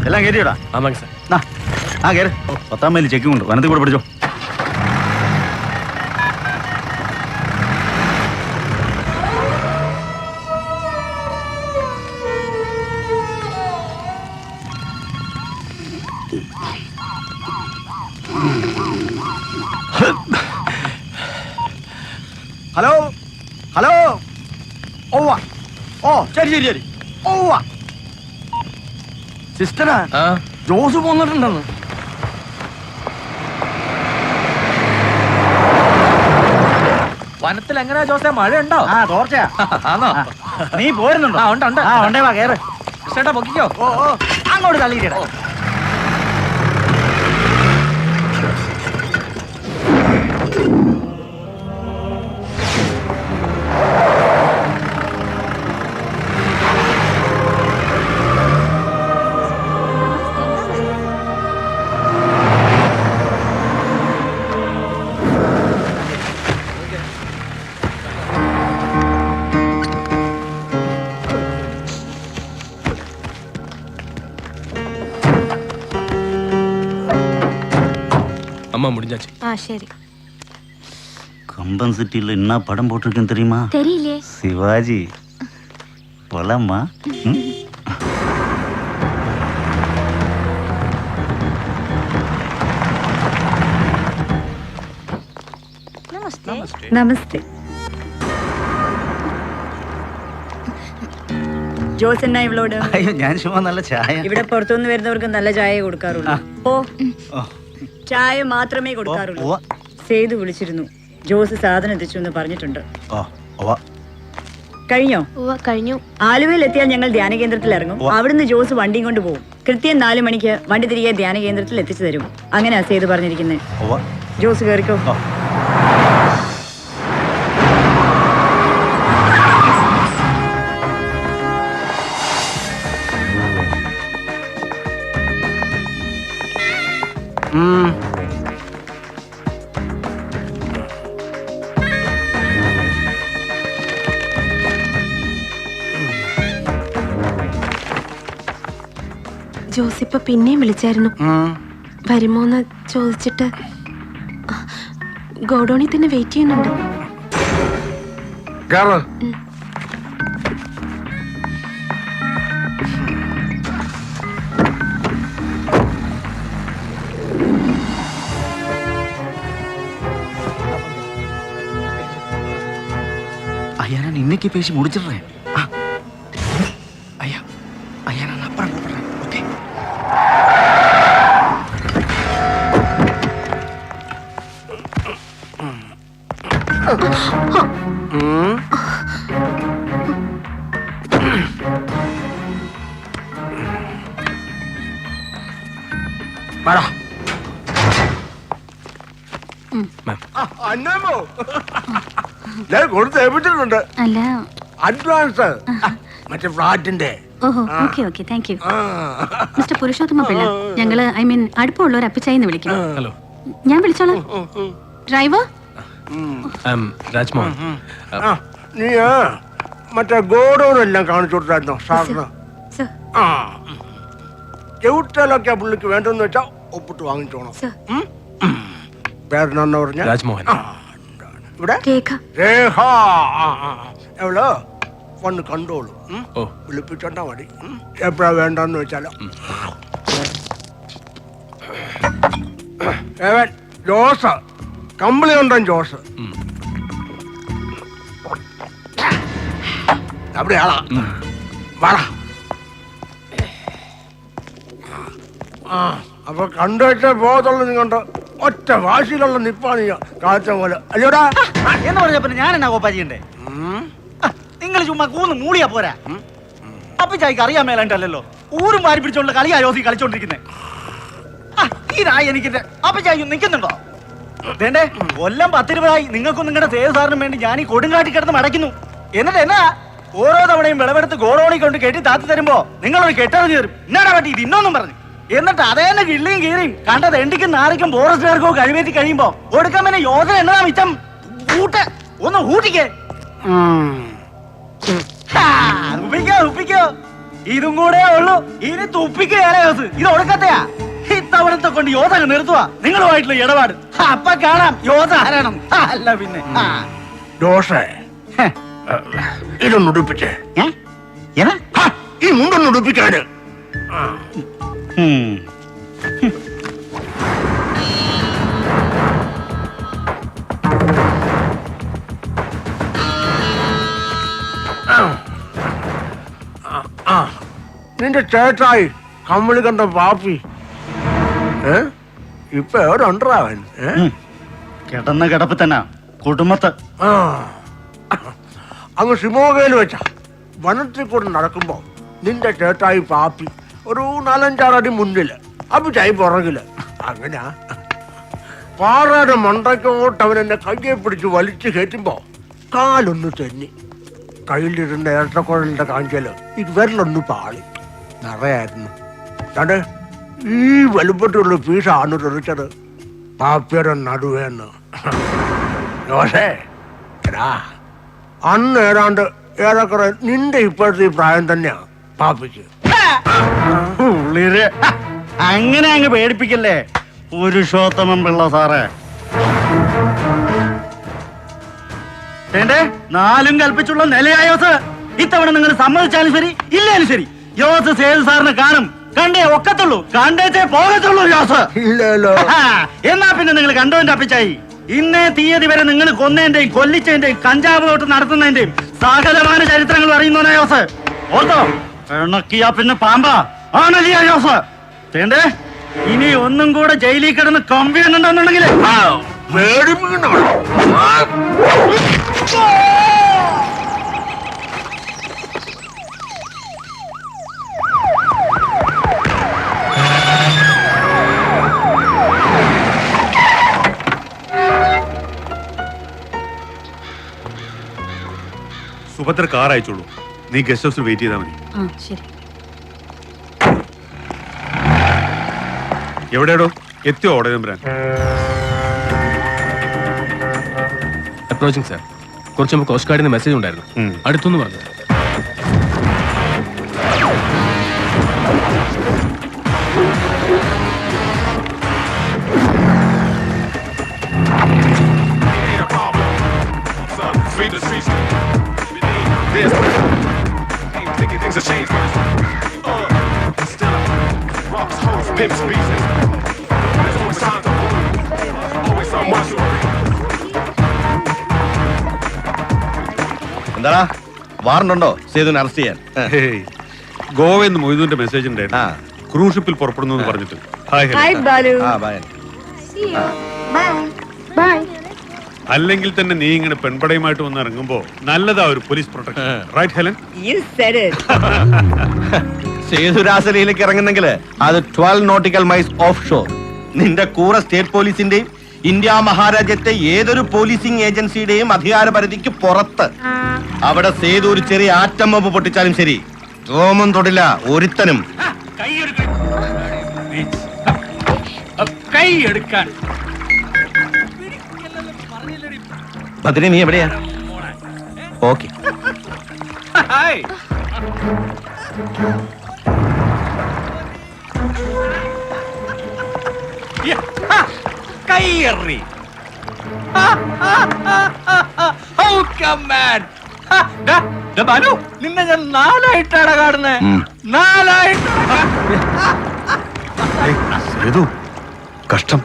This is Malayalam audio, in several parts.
എല്ലാം കയറ്റിയോടാ? ആ കയറി. 10 മൈൽ ചെക്കിംഗ് ഉണ്ട്. വനത്തിൽ കൂടെ പിടിച്ചോ. Hello hello. ഓവാ. ഓ ശരി ശരി ശരി. ഓവാ സിസ്റ്ററാ, ജോസ് പോന്നിട്ടുണ്ടെന്ന്. വനത്തിൽ എങ്ങനെയാ ജോസേ, മഴ ഉണ്ടോ? ആ തോർച്ചയാ. ആണോ? നീ പോരുന്നുണ്ടോ? ഉണ്ട് ഉണ്ട്. ആ ഉണ്ടേ, വാ കേറ്. ചേട്ടാ പൊക്കിക്കോ. ഓ ഓ അങ്ങോട്ട് തള്ളിയിട്ടാ. அம்மா முடிஞ்சாச்சு. சரி. கம்பன் சிட்டியில் என்ன படம் போட்டிருக்கேன்னு தெரியுமா? தெரியலையே. சிவாஜி. போலாமா? நமஸ்தே. நமஸ்தே. ജോസ് എന്നാ ഇവളോട്? അയ്യോ ഞാൻ ചുമ്മാ നല്ല ചായ. ഇവിടെ പുറത്തുനിന്ന് വരുന്നവർക്ക് നല്ല ചായ കൊടുക്കാറുള്ളൂ. ഓ ചായ മാത്രമേ കൊടുക്കാറുള്ളൂ. സേതു വിളിച്ചിരുന്നു. ജോസ് സാധനം എത്തിച്ചു എന്ന് പറഞ്ഞിട്ടുണ്ട്. കഴിഞ്ഞോ? കഴിഞ്ഞു. ആലുവയിൽ എത്തിയാൽ ഞങ്ങൾ ധ്യാന കേന്ദ്രത്തിൽ ഇറങ്ങും. അവിടുന്ന് ജോസ് വണ്ടിയും കൊണ്ട് പോകും. കൃത്യം 4 മണിക്ക് വണ്ടി തിരികെ ധ്യാന കേന്ദ്രത്തിൽ എത്തിച്ചു തരും. അങ്ങനെയാ സേതു പറഞ്ഞിരിക്കുന്നത്. ജോസ് കേറിക്കോ. ജോസിപ്പ പിന്നെയും വിളിച്ചായിരുന്നു. വരുമോന്ന് ചോദിച്ചിട്ട് ഗോഡൌണിൽ തന്നെ വെയിറ്റ് ചെയ്യുന്നുണ്ട്. ஐயா நான் இன்னைக்கு பேசி முடிச்சிடுறேன். ஐயா ஐயா நான் அப்புறம் கூப்பிடுறேன். ஓகே. വാടാ. അന്നമോ ഞാൻ കൊടുത്ത് ഏൽപ്പിച്ചിട്ടുണ്ട്. അല്ല അഡ്വാൻസ് മറ്റേ ഫ്ലാറ്റിന്റെ. Okay okay thank you. Mister Purushothama Pillai, ഞങ്ങള് അടുപ്പമുള്ളവർ അപ്പിച്ചായിന്ന് വിളിക്കും. ഹലോ, ഞാൻ വിളിച്ചോളാം. ഡ്രൈവർ രാജ്മോഹൻ. നീ മറ്റേ ഗോഡൗണെല്ലാം കാണിച്ചു കൊടുത്തായിരുന്നോ സാറിന്? ആ ചവിട്ടലൊക്കെ പുള്ളിക്ക് വേണ്ടെന്ന് വെച്ചാ ഒപ്പിട്ട് വാങ്ങിച്ചോണം. പേരെന്നാ പറഞ്ഞ? രാജ്മോഹൻ. ഇവിടെ രേഖ. എവളോ വന്ന് കണ്ടോളൂ. വിളിപ്പിച്ചോണ്ടാ മതി. എപ്പോഴാ വേണ്ടെന്ന് വെച്ചാലോ. ജോസ് കമ്പിളി ഉണ്ടോ ജോസ്? അവിടെയാളാ. വാടാ. അപ്പൊ കണ്ടുവച്ച ബോധമുള്ള നിങ്ങണ്ട് ഒറ്റ വാശിയിലുള്ള നിപ്പാണ് കാഴ്ച പോലെ. അയ്യോടാ എന്ന് പറഞ്ഞപ്പോ ഞാൻ എന്നാ കോപ്പാ ചെയ്യണ്ടേ? നിങ്ങൾ ചുമ്മാ കൂന്ന് മൂളിയാ പോരാ. അപ്പിച്ചായിക്ക് അറിയാൻ മേലണ്ടല്ലോ. ഊരും വാരി പിടിച്ചോണ്ട് കളിയാ ജോസി കളിച്ചോണ്ടിരിക്കുന്നേ. ഈ എനിക്ക് അപ്പിച്ചായി നിൽക്കുന്നുണ്ടോ? വേണ്ടേ കൊല്ലം 10 രൂപയായി നിങ്ങൾക്കും നിങ്ങളുടെ സേവ് സാറിനും വേണ്ടി ഞാൻ ഈ കൊടുങ്കാട്ടി കിടന്ന് മടക്കുന്നു. എന്നിട്ട് എന്നാ ഓരോ തവണയും വിളവെടുത്ത് ഗോഡൌണി കൊണ്ട് കെട്ടി താത്തി തരുമ്പോ നിങ്ങളൊരു കെട്ടറിഞ്ഞു തരും. എന്നാടാ പറ്റി ഇതിന്നൊന്നും പറഞ്ഞു. എന്നിട്ട് അതേന്നെ കിള്ളിയും കീറിയും കണ്ടത് എണ്ടിക്കും നാറിക്കും ഫോറസ്റ്റുകാർക്കോ കഴിവേറ്റി കഴിയുമ്പോ കൊടുക്കാൻ പിന്നെ യോജന എന്നതാ മിച്ചം. ഒന്ന് ഊട്ടിക്കേ. ഉപ്പിക്കോ ഇതും കൂടെ ഉള്ളൂ. ഇനി തുപ്പിക്കുകയല്ലേ ജോസ്. ഇത് ഒടുക്കത്തെയാ. ഇത്തവണത്തെ കൊണ്ട് യോധ അങ്ങ് നിർത്തുക. നിങ്ങളുമായിട്ടുള്ള ഇടപാട് അപ്പൊ കാണാം യോധ ആരാണം. അല്ല പിന്നെ ജോസേ, ഇതൊന്ന് ഉടുപ്പിച്ചേ. ഈ മുണ്ടൊന്ന് ഉടുപ്പിക്കാന്. നിന്റെ ചേട്ടായി കമ്മളി കണ്ട പാപ്പി ഇപ്പൊ എവിടെണ്ടാവൻ? കിടന്ന കിടപ്പ് തന്നെ കുടുംബത്ത്. അങ്ങ് ഷിമോഗയിൽ വെച്ച വനത്തിൽ കൂടെ നടക്കുമ്പോ നിന്റെ ചേട്ടായി പാപ്പി ഒരു 4-5 അടി മുന്നില്, അപ്പിച്ചായി പുറകില്. അങ്ങനെയാ പാറയുടെ മണ്ടയ്ക്കോട്ട് അവൻ എന്നെ കയ്യെ പിടിച്ച് വലിച്ചു കയറ്റുമ്പോ കാലൊന്ന് തെന്നി. കയ്യിലിരുന്ന ഇരട്ടക്കുഴലിന്റെ കാഞ്ചല് ഇത് വിരലൊന്ന് പാളി നിറയായിരുന്നു. കണ്ട് ഈ വലുപ്പത്തിലുള്ള പീസാണ് തെറിച്ചത് പാപ്പിയുടെ നടുവേന്ന്. ജോസേ, എടാ അന്ന് ഏതാണ്ട് ഏറെക്കുറെ നിന്റെ ഇപ്പോഴത്തെ ഈ പ്രായം തന്നെയാ പാപ്പിക്ക്. അങ്ങനെ അങ്ങ് പേടിപ്പിക്കല്ലേ പുരുഷോത്തമൻ പിള്ള സാറേ. നാലും കൽപ്പിച്ചുള്ള നിലയായോസ്. ഇത്തവണ നിങ്ങൾ സമ്മതിച്ചാലും ശരി ഇല്ലേലും ശരി യോസ് സേതു സാറിനെ കാണും. കണ്ടേ ഒക്കത്തുള്ളൂ, കണ്ടേച്ചേ പോകത്തുള്ളൂ യോസ്. ഇല്ലല്ലോ. എന്നാ പിന്നെ നിങ്ങൾ കണ്ടോന്റെ അപ്പിച്ചായി. ഇന്നേ തീയതി വരെ നിങ്ങൾ കൊന്നതിന്റെയും കൊല്ലിച്ചതിന്റെയും കഞ്ചാവ് തോട്ട് നടത്തുന്നതിന്റെയും സകലമായ ചരിത്രങ്ങൾ അറിയുന്നോനാ യോസ്. ഓർത്തോ, ഇണക്കിയാ പിന്നെ പാമ്പാ ആണല്ലേ യോസ്. തേണ്ടേ ഇനി ഒന്നും കൂടെ ജയിലിൽ കിടന്ന് കമ്പി എന്നുണ്ടെന്നുണ്ടെങ്കിൽ സുഭദ്ര കാർ അയച്ചോളൂ. നീ ഗസ്റ്റ് ഹൗസിൽ വെയിറ്റ് ചെയ്താൽ മതി. ശരി. എവിടെയാടോ എത്തിയോ ഓടെ നമ്പരാൻ? Approaching sir. കുറച്ച് മുമ്പ് കോസ്റ്റ് ഗാർഡിന് മെസ്സേജ് ഉണ്ടായിരുന്നു. അടുത്തൊന്ന് പറഞ്ഞു. എന്താടാ വാറണ്ടുണ്ടോ സേതുവിനെ അറസ്റ്റ് ചെയ്യാൻ? ഗോവയിൽ നിന്ന് മൊയ്തുവിന്റെ മെസ്സേജ് ഉണ്ടായിരുന്നു. ക്രൂസ് ഷിപ്പിൽ പുറപ്പെടുന്നു എന്ന് പറഞ്ഞിട്ട്. അല്ലെങ്കിൽ തന്നെ നീ ഇങ്ങനെ പെൺപടയുമായിട്ട് വന്ന് ഇറങ്ങുമ്പോ നല്ലതാ ഒരു police protection. Right Helen? Sethu രാസലയിലേക്ക് ഇറങ്ങുന്നെങ്കിൽ അത് 12 നോട്ടിക്കൽ മൈൽസ് ഓഫ് ഷോർ. നിന്റെ കൂറ സ്റ്റേറ്റ് പോലീസിന്റെയും ഇന്ത്യ മഹാരാജ്യത്തെ ഏതൊരു പോലീസിംഗ് ഏജൻസിയുടെയും അധികാര പരിധിക്ക് പുറത്ത്. അവിടെ സേതു ഒരു ചെറിയ ആറ്റം ബോംബ് പൊട്ടിച്ചാലും ശരി, രോമം തൊടില്ല ഒരുത്തനും. ഭദ്രി, നീ എവിടെയാ? ഓക്കെ. കയ്യേറി. നിന്നെ ഞാൻ 4ആയിട്ടാണ് കാണുന്നത്. 4ആയിട്ട്. സേതു, കഷ്ടം.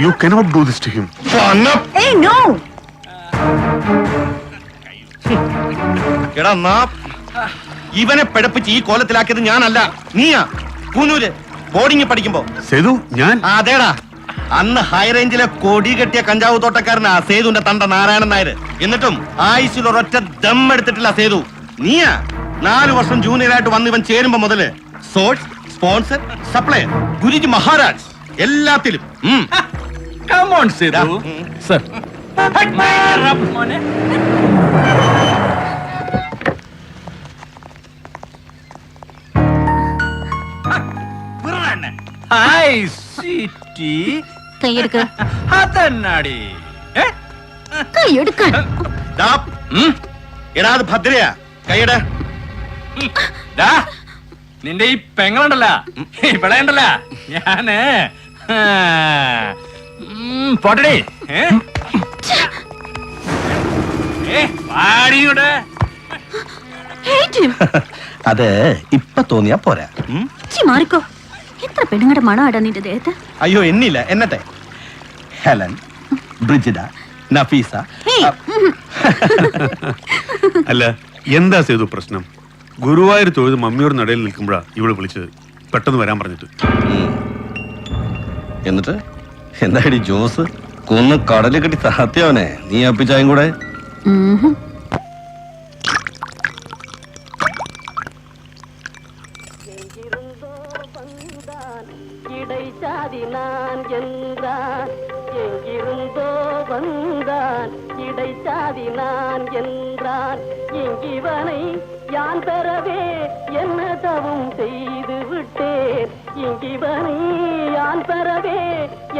You cannot do this to him. ഇവനെ പിഴപ്പിച്ച് ഈ കോലത്തിലാക്കിയത് ഞാനല്ല, നീയാ. കൂനൂര് ബോർഡിംഗ് പഠിക്കുമ്പോ സേതു, ഞാൻ അതേടാ അന്ന് ഹൈറേഞ്ചിലെ കൊടി കെട്ടിയ കഞ്ചാവ് തോട്ടക്കാരനാ സേതുവിന്റെ തണ്ട നാരായണൻ നായർ. എന്നിട്ടും ആയുസിൽ ഒരൊറ്റ ദം എടുത്തിട്ടില്ല സേതു. നീയാ 4 വർഷം ജൂനിയറായിട്ട് വന്ന് ഇവൻ ചേരുമ്പോ മുതല് source, sponsor, supply, Guruji Maharaj എല്ലാത്തിലും. Come on, Sedu. Sir, hi city. കൈയെടുക്ക്. അതെന്നാടി കൈയെടുക്കാൻ. എടാ അത് ഭദ്രയാ, കൈയുടെ നിന്റെ ഈ പെങ്ങളുണ്ടല്ല ഇവിടെ ഉണ്ടല്ല ഞാന് പോട്ടടി പാടിയുടെ അത് ഇപ്പൊ തോന്നിയാ പോരാ. മാറിക്കോ. എത്ര പെണ്ണുങ്ങളുടെ മണമാടാ നിന്റെ ദേഹത്ത്. അയ്യോ എന്നില്ല എന്നട്ടെ. ഹെലൻ, ബ്രിജിഡ, നഫീസ. അല്ല എന്താ സേതു പ്രശ്നം? ഗുരുവായൂർ തൊഴുത് മമ്മിയോട് നടയിൽ നിൽക്കുമ്പോഴാ ഇവള് വിളിച്ചത്, പെട്ടെന്ന് വരാൻ പറഞ്ഞിട്ട്. എന്നിട്ട് എന്താടി ജോസ് കൊന്ന് കടലിൽ കെട്ടി താത്തിയവനെ നീ അപ്പിച്ചായും കൂടെ? யான் பெறவே என்ன தவம் செய்து விட்டேன். இங்கிவனை யான் பெறவே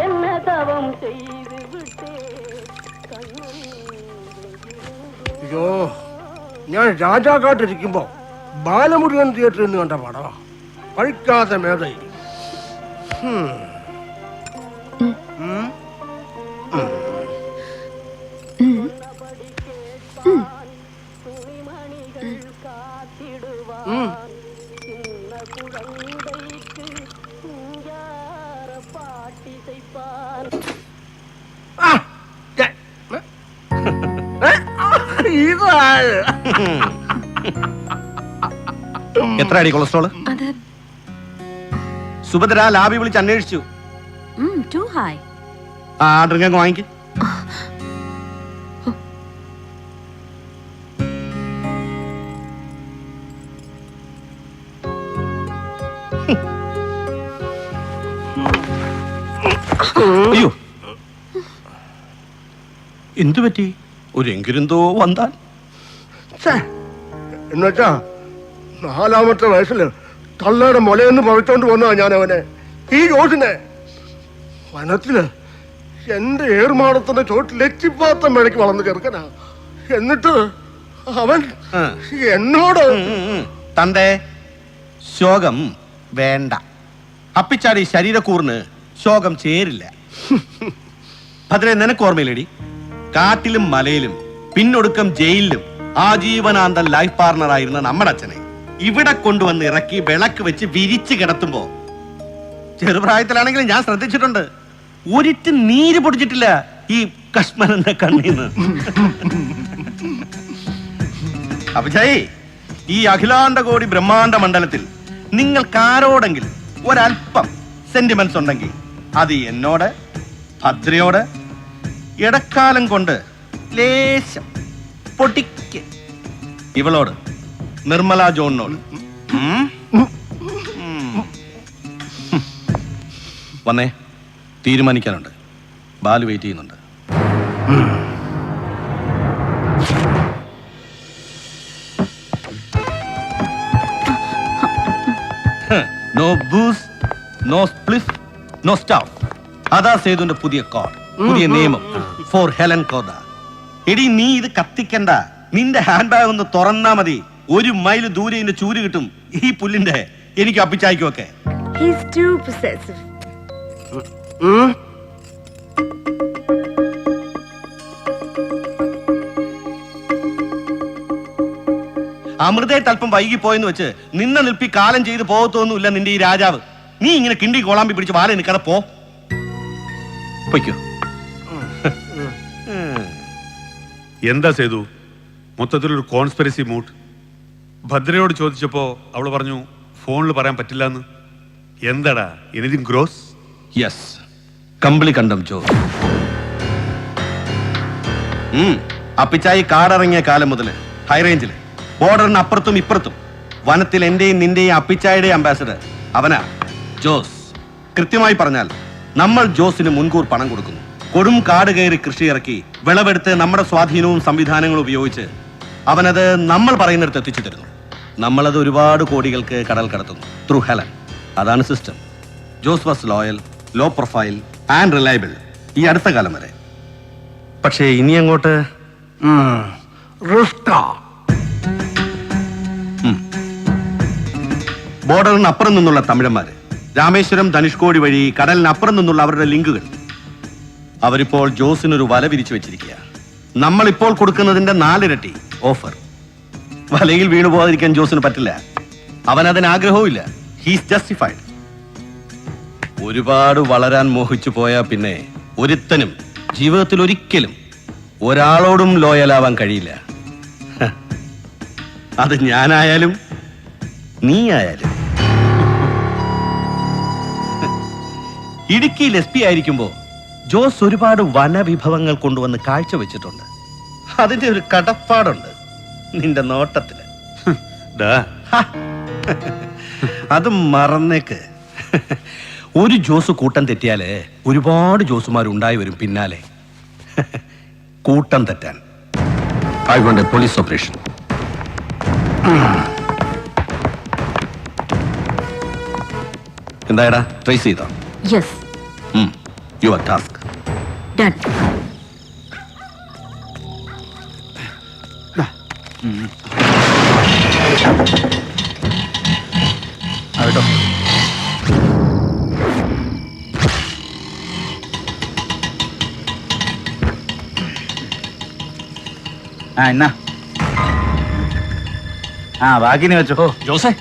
என்ன தவம் செய்து விட்டேன். അയ്യോ, ഞാൻ രാജാക്കാട്ടിരിക്കുമ്പോ ബാലമുരുകൻ തിയേറ്ററിൽ നിന്ന് കണ്ട പടവാ കഴിക്കാത്ത മേധൈ. എത്ര അടി കൊളസ്ട്രോള്? അത് സുഭദ്ര ലാബി വിളിച്ച് അന്വേഷിച്ചു. ടു ഹൈ. ആ ഡ്രിങ്ക് വാങ്ങിക്ക്. അയ്യോ എന്തു പറ്റി? ഒരു എങ്കിലെന്തോ വന്നാൽ എന്നുവെച്ചാ 4-ാമത്തെ വയസ്സില് തള്ളയുടെ മുലയെന്ന് പറിച്ചോണ്ട് വന്നാ ഞാൻ അവനെ, ഈ ജോസിനെ. വനത്തില് എന്റെ ഏർമാടത്തിന്റെ ചോട്ടിൽ എച്ചിപ്പാത്ത മേടയ്ക്ക് വളർന്ന് ചെറുക്കനാ. എന്നിട്ട് അവൻ എന്നോട് തന്റെ ശോകം വേണ്ട. അപ്പിച്ചാടി ശരീരക്കൂറിന് ശോകം ചേരില്ല. ഭദ്രേ, നിനക്ക് ഓർമ്മയില്ലേടി? കാട്ടിലും മലയിലും പിന്നൊടുക്കം ജയിലിലും ആജീവനാന്തം ലൈഫ് പാർട്ണർ ആയിരുന്ന നമ്മുടെ അച്ഛനെ ഇവിടെ കൊണ്ടുവന്ന് ഇറക്കി വിളക്ക് വെച്ച് വിരിച്ചു കിടത്തുമ്പോ ചെറുപ്രായത്തിലാണെങ്കിലും ഞാൻ ശ്രദ്ധിച്ചിട്ടുണ്ട്, ഒരിറ്റ് നീര് പൊടിച്ചിട്ടില്ല ഈ കശ്മലന്റെ കണ്ണീന്ന്. അഭിജയ്, ഈ അഖിലാണ്ട കോടി ബ്രഹ്മാണ്ട മണ്ഡലത്തിൽ നിങ്ങൾക്കാരോടെങ്കിലും ഒരല്പം സെന്റിമെന്റ്സ് ഉണ്ടെങ്കിൽ അത് എന്നോട്, ഭദ്രയോട്, ഇടക്കാലം കൊണ്ട് ലേശം പൊടിക്ക് ഇവളോട്, നിർമ്മല ജോണിനോട്. വന്നേ, തീരുമാനിക്കാനുണ്ട്. ബാലു വെയിറ്റ് ചെയ്യുന്നുണ്ട്. No booze, no spliff, no stuff. അതാ സേതുവിന്റെ പുതിയ കോഡ്, പുതിയ നിയമം ഫോർ ഹെലൻ കോദ. എടി, നീ ഇത് കത്തിക്കണ്ട. നിന്റെ ഹാൻഡ് ബാഗ് ഒന്ന് തുറന്നാ മതി, 1 മൈൽ ദൂരെ ഇതിന്റെ ചൂര് കിട്ടും ഈ പുല്ലിന്റെ. എനിക്ക് അപ്പിച്ചായിക്കും ഒക്കെ. He's too possessive. അമൃതയായിട്ട് അല്പം വൈകി പോയെന്ന് വെച്ച് നിന്ന നിൽപ്പി കാലം ചെയ്ത് പോകത്തൊന്നുമില്ല നിന്റെ ഈ രാജാവ്. നീ ഇങ്ങനെ കിണ്ടി കോളാമ്പി പിടിച്ച് വാല നിൽക്കാതെ പൊയ്ക്കോ. എന്താ സേതു, മൊത്തത്തിലൊരു കോൺസ്പിറസി മൂഡ്. ഭദ്രയോട് ചോദിച്ചപ്പോ അവള് പറഞ്ഞു ഫോണിൽ പറയാൻ പറ്റില്ല എന്ന്. എന്താടാ, എനിതിങ് ഗ്രോസ്? യെസ്, കമ്പിളി കണ്ടം ജോ. അപ്പിച്ചായി കാടിറങ്ങിയ കാലം മുതൽ ഹൈറേഞ്ചില് ബോർഡറിന് അപ്പുറത്തും ഇപ്പുറത്തും വനത്തിൽ എന്റെയും നിന്റെയും അപ്പിച്ചായുടെയും അംബാസഡർ അവനാ ജോസ്. കൃത്യമായി പറഞ്ഞാൽ നമ്മൾ ജോസിന് മുൻകൂർ പണം കൊടുക്കുന്നു. കൊടും കാട് കയറി കൃഷി ഇറക്കി വിളവെടുത്ത് നമ്മുടെ സ്വാധീനവും സംവിധാനങ്ങളും ഉപയോഗിച്ച് അവനത് നമ്മൾ പറയുന്നിടത്ത് എത്തിച്ചു തരുന്നു. നമ്മളത് ഒരുപാട് കോടികൾക്ക് കടൽ കടത്തുന്നു ത്രൂ ഹെലൻ. അതാണ് system. Jose was loyal, low profile and reliable ഈ അടുത്ത കാലം വരെ. പക്ഷേ ഇനി അങ്ങോട്ട് ബോർഡറിനപ്പുറം നിന്നുള്ള തമിഴന്മാര്, രാമേശ്വരം ധനുഷ്കോടി വഴി കടലിനപ്പുറം നിന്നുള്ള അവരുടെ ലിങ്കുകൾ, അവരിപ്പോൾ ജോസിനൊരു വല വിരിച്ചു വെച്ചിരിക്കുക. നമ്മളിപ്പോൾ കൊടുക്കുന്നതിന്റെ 4 ഇരട്ടി ഓഫർ. വലയിൽ വീണു പോകാതിരിക്കാൻ ജോസിന് പറ്റില്ല. അവൻ അതിന് ആഗ്രഹവും ഇല്ല. He's justified. ഒരുപാട് വളരാൻ മോഹിച്ചു പോയാ പിന്നെ ഒരുത്തനും ജീവിതത്തിൽ ഒരിക്കലും ഒരാളോടും ലോയലാവാൻ കഴിയില്ല. അത് ഞാനായാലും നീ ആയാലും. ഇടുക്കിയിൽ എസ് പി ആയിരിക്കുമ്പോ ജോസ് ഒരുപാട് വനവിഭവങ്ങൾ കൊണ്ടുവന്ന് കാഴ്ചവെച്ചിട്ടുണ്ട്. അതിന്റെ ഒരു കടപ്പാടുണ്ട് നിന്റെ നോട്ടത്തില്. അത് മറന്നേക്ക്. ഒരു ജോസ് കൂട്ടം തെറ്റിയാല് ഒരുപാട് ജോസുമാരുണ്ടായി വരും പിന്നാലെ. കൂട്ടം തെറ്റാൻ I want a police operation. എന്തായടാ, ട്രേസ് ചെയ്തോ? Yes, your task done. കേട്ടോ. എന്നാ ബാക്കി നീ വെച്ചോ. ജോസേ,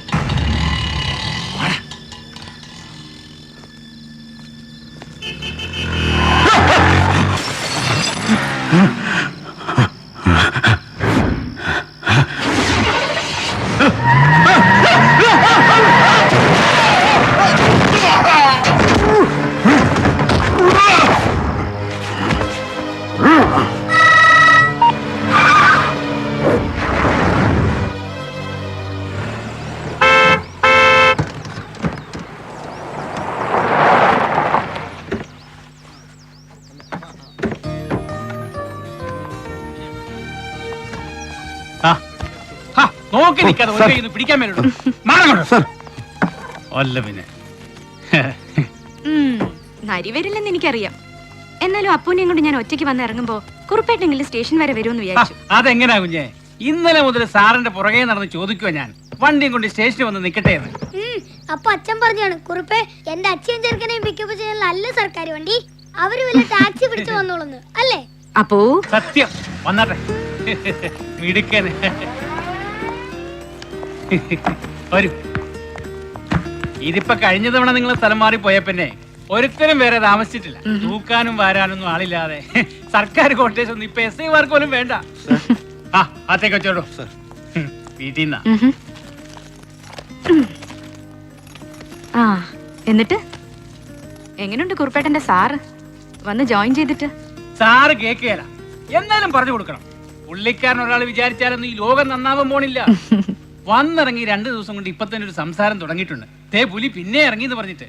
നോക്കി നിൽക്കാതെ ഒരു കയ്യിൽ നിന്ന് പിടിക്കാൻ വേണ്ടി അല്ല പിന്നെ നരി വരില്ലെന്ന് എനിക്കറിയാം. എന്നാലും അപ്പൂനെയും കൊണ്ട് ഞാൻ ഒറ്റയ്ക്ക് വന്ന് ഇറങ്ങുമ്പോ കുറുപ്പേട്ടെങ്കിലും സ്റ്റേഷൻ വരെ വരുമെന്ന് വിചാരിച്ചു. അതെങ്ങനാ കുഞ്ഞെ? ഇന്നലെ മുതൽ സാറിന്റെ പുറകെ നടന്ന് ചോദിക്കുക ഞാൻ വണ്ടിയും കൊണ്ട് സ്റ്റേഷനിൽ വന്ന് നിൽക്കട്ടെ എന്ന്. അപ്പൊ അച്ഛൻ പറഞ്ഞാണ് കുറുപ്പേ, എന്റെ അച്ഛൻ ചെറുക്കനെയും പിക്കപ്പ് ചെയ്യാനുള്ള അല്ല സർക്കാർ വണ്ടി, അവര് വല്ല ടാക്സി പിടിച്ചു വന്നോളന്ന് അല്ലേ? അപ്പോ സത്യം വന്നാട്ടെ മിടുക്കന്. വരൂ. ഇതിപ്പോ കഴിഞ്ഞ തവണ നിങ്ങൾ സ്ഥലം മാറി പോയ പിന്നെ ഒരുത്തരും വേറെ താമസിച്ചിട്ടില്ല. തൂക്കാനും വാരാനൊന്നും ആളില്ലാതെ സർക്കാർ കോട്ടേഴ്സ് ഒന്നും ഇപ്പൊ എസ് ഐമാർക്ക് പോലും വേണ്ട. ആ അത്തേക്ക് വെച്ചോളൂ വീട്ടിൽ നിന്നാ. ആ എന്നിട്ട് എങ്ങനെയുണ്ട് കുറുപ്പേട്ടന്റെ സാറ് വന്ന് ജോയിൻ ചെയ്തിട്ട്? സാറ് കേക്കുകയല്ല, എന്നാലും പറഞ്ഞു കൊടുക്കണം. പുള്ളിക്കാരൻ ഒരാൾ വിചാരിച്ചാലൊന്നും ഈ ലോകം നന്നാവാൻ പോണില്ല. വന്നിറങ്ങി 2 ദിവസം കൊണ്ട് ഇപ്പൊ തന്നെ ഒരു സംസാരം തുടങ്ങിയിട്ടുണ്ട്. തേ പുലി പിന്നെ ഇറങ്ങി എന്ന് പറഞ്ഞിട്ട്.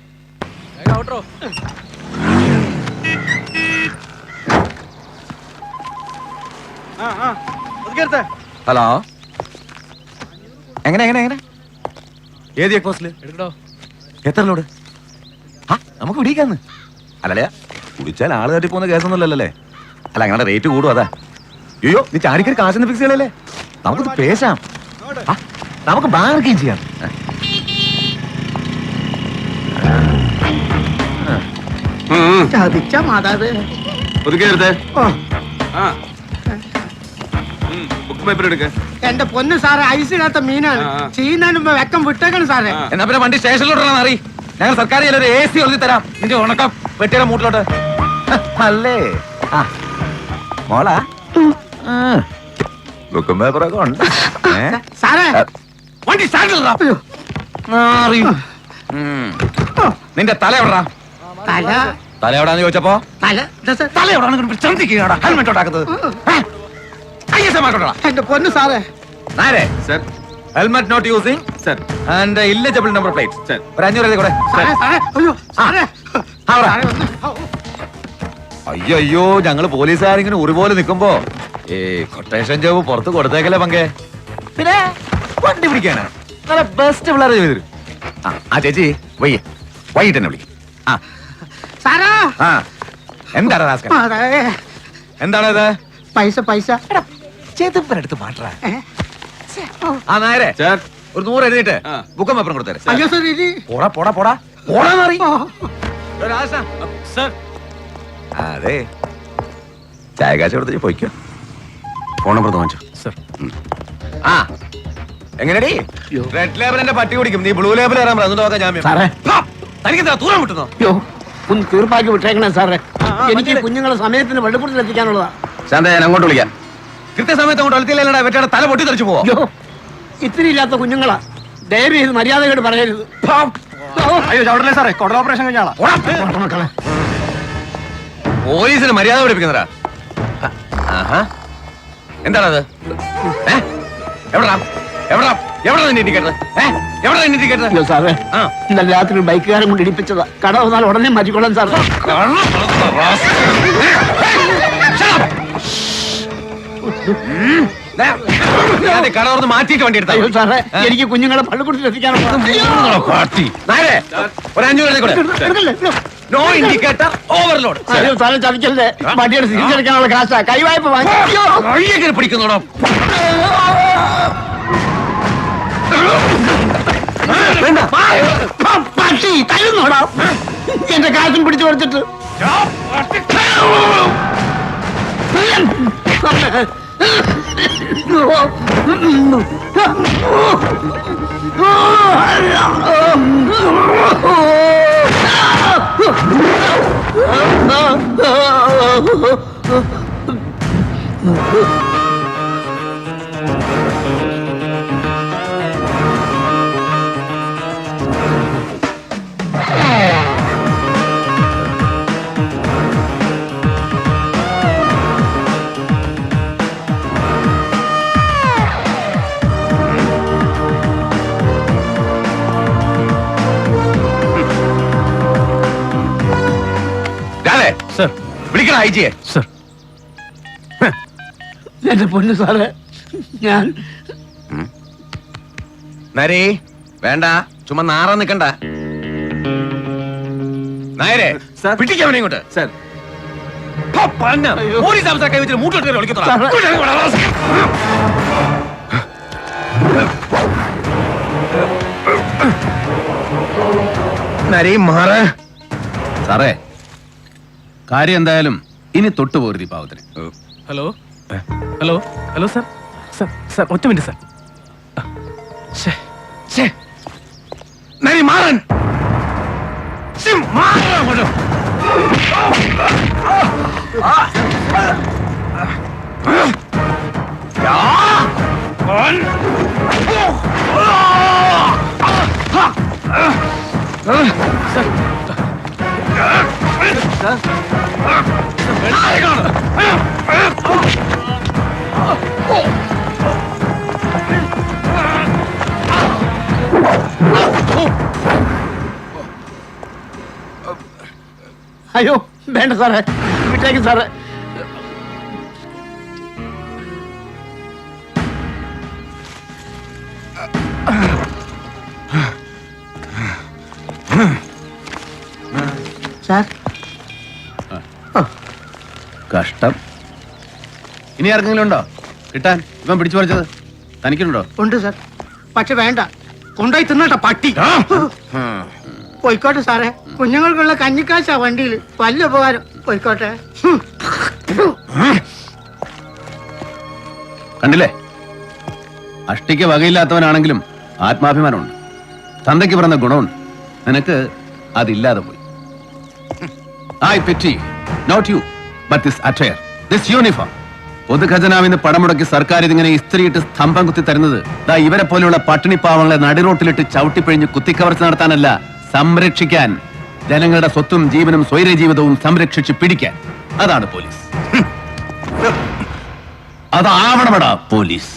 ഹലോ, എങ്ങനെ എങ്ങനെ എങ്ങനെ ഏത് ചെക്ക് പോസ്റ്റില് എത്ര ലോഡ്? നമുക്ക് പിടിക്കാന്ന് അല്ലല്ലേ? കുടിച്ചാൽ ആള് തട്ടി പോകുന്ന കേസൊന്നുമല്ലല്ലേ? അല്ല അങ്ങനെ റേറ്റ് കൂടും അതാ. അയ്യോ, നീ ചാടിക്കൊരു കാശൊന്നും ഫിക്സ് ചെയ്യലല്ലേ? നമുക്കിത് പേശാം, നമുക്ക് ബാർഗെയിൻ ചെയ്യാം. ചതിച്ച മാതാവേ. എന്റെ പൊന്ന് സാറേ, ഐസിനകത്ത മീനാണ്. ചെയ്യുന്നതിന് മുമ്പ് വെക്കം വിട്ടേക്കണം സാറേ. എന്നാ പിന്നെ വണ്ടി സ്റ്റേഷനിലോട്ടാണ് അറിയി. ഞങ്ങൾ സർക്കാർ ഒരു AC ഒഴുതി തരാം നിന്റെ ഉണക്കം വെട്ടിയുടെ മൂട്ടിലോട്ട്. അല്ലേ മോളാ? ബുക്കും പേപ്പറൊക്കെ ഉണ്ട് സാറേ. വണ്ടി സ്റ്റാൻഡിലിടാ. നിന്റെ തല എവിടാ? തല തല എവിടാന്ന് ചോദിച്ചപ്പോ തല എവിടാ? ഹെൽമെറ്റ് ഉണ്ടാക്കുന്നത് എന്റെ പൊന്ന് സാറേ. നേരെ helmet not using sir and illegible number plate sir. ഒരു 500 എഴുതി കൂടെ. അയ്യോ അയ്യോ, ഞങ്ങള് പോലീസുകാരിങ്ങനെ ഒരുപോലെ നിൽക്കുമ്പോ കൊട്ടേഷൻ ജോബ് പുറത്ത് കൊടുത്തേക്കല്ലേ പങ്കെ. പിന്നെ വണ്ടി പിടിക്കാനാ നല്ല ബെസ്റ്റ് പിള്ളേരെ ചെയ്തു തരും. ആ ചേച്ചി വൈകിട്ട് തന്നെ വിളിക്കും. എന്താണ് എന്താണത്? പൈസ പൈസ ചെതുമ്പനെടുത്ത് മാറ്റാ. ആ നേരെ ഒരു 100 എഴുതിയിട്ട് ബുക്കും പേപ്പറും കൊടുത്തേ. അയ്യോ സാർ ഇനി പോടാ പോടാ പോടാ പോടാന്ന് പറയും. സർ അതെ ചായ കാശ് കൊടുത്തിട്ട് പോയിക്കോ. ഫോൺ നമ്പർ വാങ്ങിച്ചോ. സർ ആ എങ്ങനെയാടി റെഡ് ലേബലിന്റെ പട്ടി കുടിക്കും, നീ ബ്ലൂ ലേബിൾ കയറാൻ പറ. എന്നിട്ട് നോക്കാം ജാമ്യം. സാറേ തനിക്കെന്താ തൂരം വിട്ടുന്നോ? അയ്യോ ഒന്ന് തീർപ്പാക്കി വിട്ടേക്കണേ സാറേ. എനിക്ക് കുഞ്ഞുങ്ങളെ സമയത്തിന് വെള്ളപ്പുറത്തിൽ എത്തിക്കാനുള്ളതാ. ശാന്ത, ഞാൻ അങ്ങോട്ട് വിളിക്കാം. കൃത്യസമയത്ത് അങ്ങോട്ട് അളത്തില്ലടാ, വെറ്റാടെ തല പൊട്ടി തെറിച്ചു പോവാ. അയ്യോ ഇത്തിരി ഇല്ലാത്ത കുഞ്ഞുങ്ങളാ, ദയവ് ചെയ്ത് മര്യാദയോട് പറയരുത്. അയ്യോ ചവിടല്ലേ സാറേ, കൊടൽ ഓപ്പറേഷൻ കഴിഞ്ഞാളാ. മക്കളെ പോലീസിന് മര്യാദ പഠിപ്പിക്കുന്നതാ. എന്താണത്? എവിടാ എവിടാ എവിടെ നിന്റെ ഇൻഡിക്കേറ്റർ? എവിടെ നിന്റെ ഇൻഡിക്കേറ്റർ? അയ്യോ സാറേ, ഇന്നലെ രാത്രി ബൈക്കുകാരൻ കൊണ്ട് ഇടിപ്പിച്ചതാ. കട വന്നാൽ ഉടനെ മാറ്റിക്കൊള്ളാൻ സാർ. കട തുറന്ന് മാറ്റിയിട്ട് വണ്ടി എടുത്താ. അയ്യോ സാറേ, എനിക്ക് കുഞ്ഞുങ്ങളെ പള്ളിക്കൂടത്തിൽ എത്തിക്കാനുള്ള ഒരു 5 നോ ഇൻഡിക്കേറ്റർ ഓവർലോഡ്. അയ്യോ സാറേ ചതിക്കല്ലേ, വണ്ടിയുടെ തിരിച്ചെടുക്കാനുള്ള കാശാ. കൈവായ്പ വാങ്ങി പിടിക്കുന്നോടോ. പട്ടി തരുന്നോടാ എന്റെ കാശും പിടിച്ചു കൊടുത്തിട്ട്. സർ വിളിക്കണം ഐജിയെ. സർ എന്റെ പൊന്നു സാറേ, ഞാൻ നരേ വേണ്ട, ചുമ്മാ നാറാൻ നിക്കണ്ട. നായരെ പിടിക്കാവനെ ഇങ്ങോട്ട്. സർ പോലീസ് അവസ്ഥ കൈവച്ചിട്ട് മൂട്ടോട്ട് വിളിക്കത്തോളാം. നരേ മാറ്. സാറേ, കാര്യം എന്തായാലും ഇനി തൊട്ടു പോരുത് ഈ പാവത്തിന്. Hello hello hello sir sir sir ഒറ്റ മിനിറ്റ് സർ. നരി മാറൻ. അയ്യോ വേണ്ട സാറേ, വിട്ടേക്ക് സാറേ. സാർ കഷ്ടം. ഇനി ആർക്കെങ്കിലും ഉണ്ടോ കിട്ടാൻ? ഇവൻ പിടിച്ചു പറിച്ചത് തനിക്കുണ്ടോ? ഉണ്ട് സാർ, പക്ഷെ വേണ്ട, കൊണ്ടുപോയി തിന്നട്ടെ പട്ടി. പോയിക്കോട്ടെ സാറേ, കുഞ്ഞുങ്ങൾക്കുള്ള കഞ്ഞിക്കാശാ വണ്ടിയിൽ. വലിയ ഉപകാരം. പോയിക്കോട്ടെ. കണ്ടില്ലേ, അഷ്ടിക്ക് വകയില്ലാത്തവനാണെങ്കിലും ആത്മാഭിമാനമുണ്ട്. തന്തയ്ക്ക് പറഞ്ഞ ഗുണമുണ്ട്. നിനക്ക് അതില്ലാതെ പോയി. I pity not you but this attire, this uniform. പൊതുഖജനാവിന്ന് പണം മുടക്കി സർക്കാർ ഇതിങ്ങനെ ഇസ്ത്രീയിട്ട് സ്തംഭം കുത്തി തരുന്നത് ദാ ഇവരെ പോലെയുള്ള പട്ടിണിപ്പാവങ്ങളെ നടിറോട്ടിലിട്ട് ചവിട്ടിപ്പിഴിഞ്ഞ് കുത്തിക്കവർച്ച നടത്താനല്ല, സംരക്ഷിക്കാൻ. ജനങ്ങളുടെ സ്വത്തും ജീവനും സ്വൈര ജീവിതവും സംരക്ഷിച്ച് പിടിക്കാൻ. അതാണ് പോലീസ്. അതാവണമെടാ പോലീസ്.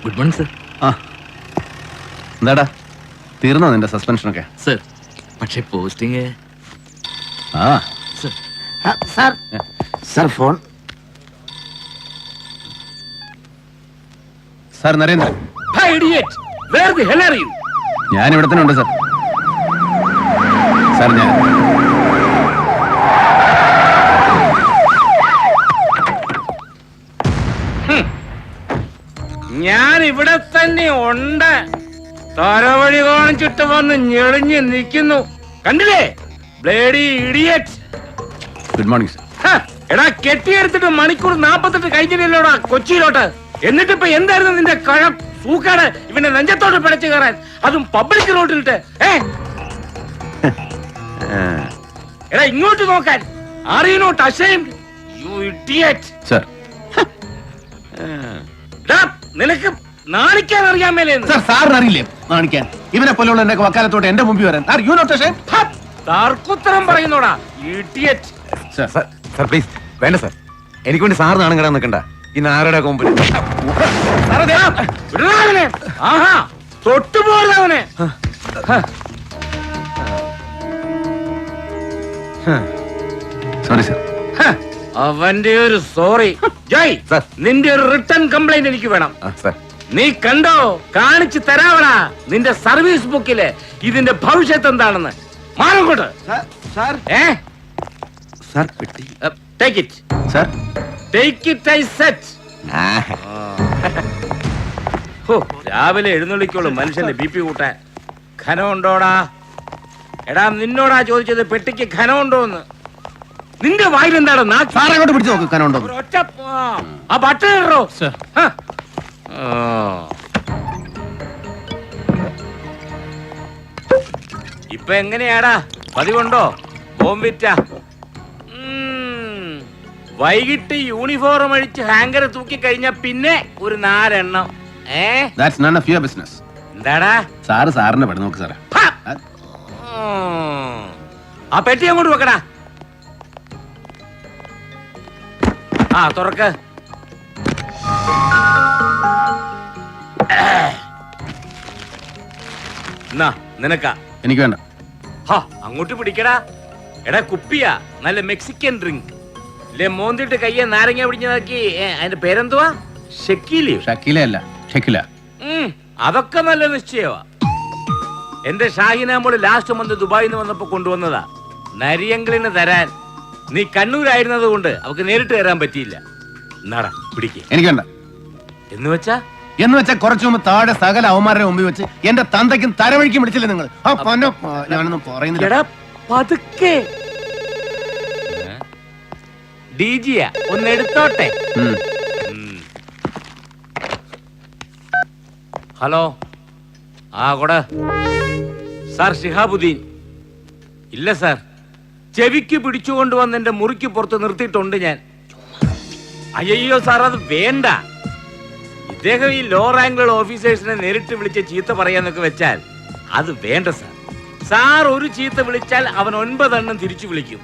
Good morning sir. ആ എന്താടാ തീർന്നോ നിന്റെ സസ്പെൻഷനൊക്കെ? സർ പക്ഷേ പോസ്റ്റിംഗ്. ആ sir sir phone. Sir Narendran. ഞാൻ ഇവിടെ തന്നെ ഉണ്ട് സാർ. സാർ ഞാൻ ഇവിടെ തന്നെ ഉണ്ട്. തലവഴി കാണിച്ചിട്ട് വന്ന് ഞെളിഞ്ഞ് നിൽക്കുന്നു. കണ്ടില്ലേ bloody idiot. Good morning sir. എടാ കെട്ടിയെടുത്തിട്ട് മണിക്കൂർ 48 കഴിഞ്ഞില്ലല്ലോടാ കൊച്ചിയിലോട്ട്. എന്നിട്ട് ഇപ്പൊ എന്തായിരുന്നു നിന്റെ കഴം സൂക്കാട് ഇവന്റെ നെഞ്ചത്തോട്ട് പിടച്ചു കയറാൻ, അതും പബ്ലിക് റോഡിലിട്ട്. എടാ ഇങ്ങോട്ട് നോക്കാൻ. Are you not ashamed you idiot? Sir നിനക്ക് നാണിക്കാൻ അറിയാൻ മേലെ. സാർ സാറിന് അറിയില്ലേ നാണിക്കാൻ? ഇവനെ പോലെയുള്ള എന്റെ വക്കാലത്തോട്ട് എന്റെ മുമ്പിൽ വരാൻ. Are you not ashamed? തർക്കുത്തരം പറയുന്നോടാ ഇഡിയറ്റ്. സാർ പ്ലീസ് വേണ്ട സാർ. എനിക്ക് വേണ്ടി സാർ നാണം കിടാൻ നിൽക്കണ്ട. ഇന്ന് ആരുടെ മുമ്പിൽ തൊട്ടുപോകുന്നവനെ. Sorry sir. അവന്റെ ഒരു സോറി. ജയ് സാർ. നിന്റെ ഒരു റിട്ടേൺ കംപ്ലൈന്റ് എനിക്ക് വേണം. സാർ നീ കണ്ടോ? കാണിച്ചു തരാവടാ നിന്റെ സർവീസ് ബുക്കില് ഇതിന്റെ ഭവിഷ്യത്ത് എന്താണെന്ന്. മാറങ്ങോട്ട്. സാർ പെട്ടി. Take it sir. Take it I set. രാവിലെ എഴുന്നള്ളിക്കോളൂ മനുഷ്യന്റെ ബി പി കൂട്ടാൻ. ഖനമുണ്ടോടാ? എടാ നിന്നോടാ ചോദിച്ചത് പെട്ടിക്ക് ഖനമുണ്ടോന്ന്. നിന്റെ വായിൽ എന്താണ്? സാർ അങ്ങോട്ട് പിടിച്ചു നോക്ക് കനുണ്ടോ. ഒറ്റ ആ ബട്ടൺ ഇടോ. ഇപ്പൊ എങ്ങനെയാടാ? പതിവുണ്ടോ? ബോംബിറ്റ. വൈകിട്ട് യൂണിഫോം അഴിച്ച് ഹാങ്കർ തൂക്കി കഴിഞ്ഞ പിന്നെ ഒരു 4 എണ്ണം. That's none of your business. എന്താടാ? സാറ് സാറിനെ പെടുന്നു നോക്ക് സാറേ. ആ പെട്ടി അങ്ങോട്ട് വെക്കടാ. ആ തുറക്ക്. നിനക്കാ? എനിക്ക് വേണ്ട. അങ്ങോട്ട് പിടിക്കടാ. എടാ കുപ്പിയാ, നല്ല മെക്സിക്കൻ ഡ്രിങ്ക്. മോന്തിട്ട് കയ്യെ നാരങ്ങ പിടിഞ്ഞതാക്കി. അതിന്റെ പേരെന്തുവാ? ഷക്കീലയോ? ഷക്കീലയല്ല, ഷക്കില. അതൊക്കെ നല്ല നിശ്ചയമാ. എന്റെ ഷാഹിനാമോള് ലാസ്റ്റ് മന്ത് ദുബായിൽ നിന്ന് വന്നപ്പോ കൊണ്ടുവന്നതാ. നരിയങ്കളിന് തരാൻ. നീ കണ്ണൂരായിരുന്നത് കൊണ്ട് അവക്ക് നേരിട്ട് തരാൻ പറ്റിയില്ല. എന്നാടാ പിടിക്ക്. എനിക്ക് വേണ്ട. എന്ന് വെച്ചാ കുറച്ചു മുമ്പ് താഴെ സകല അവന്മാരുടെ മുമ്പിൽ വെച്ച് എന്റെ തന്തയ്ക്കും തരവഴിക്കും വിളിച്ചില്ലേ നിങ്ങൾ? ഞാനൊന്നും പറയുന്നില്ല. പതുക്കെ. ഡിജിയാ ഒന്ന് എടുത്തോട്ടെ. ഹലോ. ആ കൊട. സാർ ഷിഹാബുദ്ദീൻ. ഇല്ല സാർ, ചെവിക്ക് പിടിച്ചുകൊണ്ട് വന്ന് എന്റെ മുറിക്ക് പുറത്ത് നിർത്തിയിട്ടുണ്ട് ഞാൻ. അയ്യോ സാർ അത് വേണ്ട. ഇദ്ദേഹം ഈ ലോ റാങ്കുള്ള ഓഫീസേഴ്സിനെ നേരിട്ട് വിളിച്ച് ചീത്ത പറയാന്നൊക്കെ വെച്ചാൽ അത് വേണ്ട സാർ. സാർ ഒരു ചീത്ത വിളിച്ചാൽ അവൻ 9 എണ്ണം തിരിച്ചു വിളിക്കും.